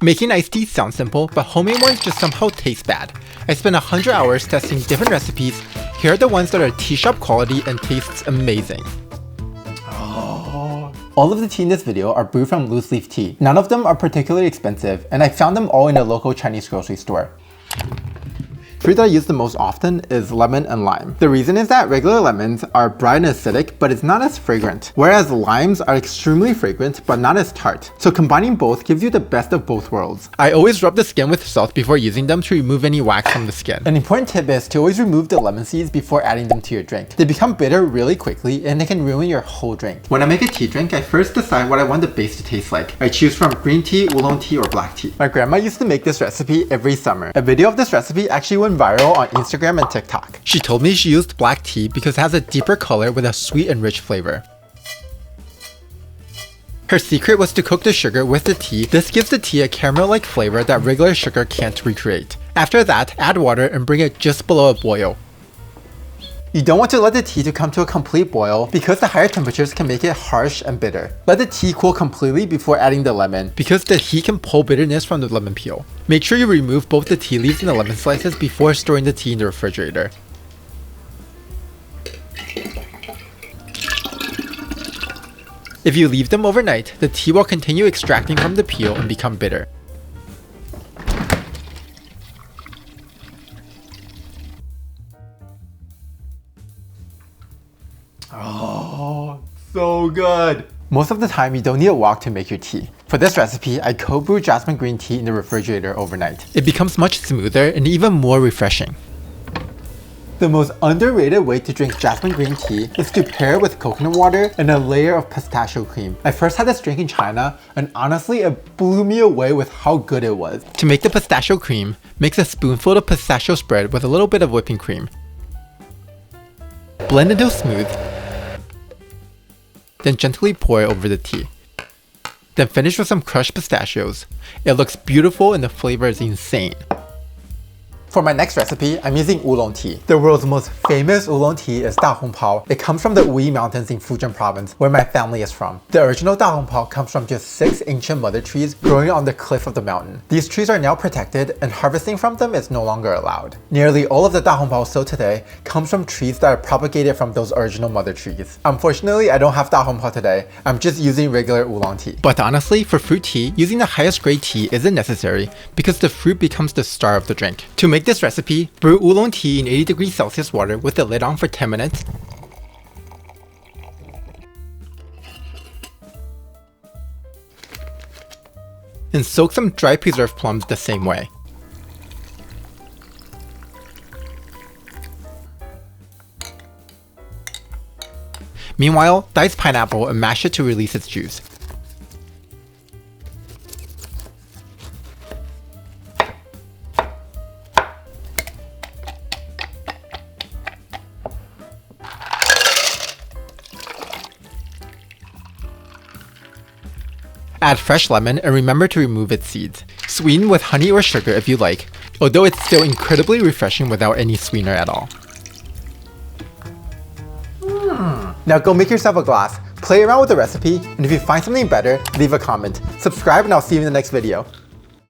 Making iced tea sounds simple, but homemade ones just somehow taste bad. I spent 100 hours testing different recipes. Here are the ones that are tea shop quality and tastes amazing. All of the tea in this video are brewed from loose leaf tea. None of them are particularly expensive, and I found them all in a local Chinese grocery store. Fruit that I use the most often is lemon and lime. The reason is that regular lemons are bright and acidic, but it's not as fragrant, whereas limes are extremely fragrant, but not as tart. So combining both gives you the best of both worlds. I always rub the skin with salt before using them to remove any wax from the skin. An important tip is to always remove the lemon seeds before adding them to your drink. They become bitter really quickly, and they can ruin your whole drink. When I make a tea drink, I first decide what I want the base to taste like. I choose from green tea, oolong tea, or black tea. My grandma used to make this recipe every summer. A video of this recipe actually went viral on Instagram and TikTok. She told me she used black tea because it has a deeper color with a sweet and rich flavor. Her secret was to cook the sugar with the tea. This gives the tea a caramel-like flavor that regular sugar can't recreate. After that, add water and bring it just below a boil. You don't want to let the tea to come to a complete boil because the higher temperatures can make it harsh and bitter. Let the tea cool completely before adding the lemon because the heat can pull bitterness from the lemon peel. Make sure you remove both the tea leaves and the lemon slices before storing the tea in the refrigerator. If you leave them overnight, the tea will continue extracting from the peel and become bitter. Oh, so good! Most of the time, you don't need a wok to make your tea. For this recipe, I cold brew jasmine green tea in the refrigerator overnight. It becomes much smoother and even more refreshing. The most underrated way to drink jasmine green tea is to pair it with coconut water and a layer of pistachio cream. I first had this drink in China, and honestly, it blew me away with how good it was. To make the pistachio cream, mix a spoonful of pistachio spread with a little bit of whipping cream. Blend until smooth. Then gently pour it over the tea. Then finish with some crushed pistachios. It looks beautiful and the flavor is insane. For my next recipe, I'm using oolong tea. The world's most famous oolong tea is Da Hong Pao. It comes from the Wuyi Mountains in Fujian province, where my family is from. The original Da Hong Pao comes from just 6 ancient mother trees growing on the cliff of the mountain. These trees are now protected, and harvesting from them is no longer allowed. Nearly all of the Da Hong Pao sold today comes from trees that are propagated from those original mother trees. Unfortunately, I don't have Da Hong Pao today. I'm just using regular oolong tea. But honestly, for fruit tea, using the highest grade tea isn't necessary because the fruit becomes the star of the drink. To make this recipe, brew oolong tea in 80 degrees Celsius water with the lid on for 10 minutes. And soak some dry preserved plums the same way. Meanwhile, dice pineapple and mash it to release its juice. Add fresh lemon and remember to remove its seeds. Sweeten with honey or sugar if you like, although it's still incredibly refreshing without any sweetener at all. Now go make yourself a glass, play around with the recipe, and if you find something better, leave a comment. Subscribe and I'll see you in the next video.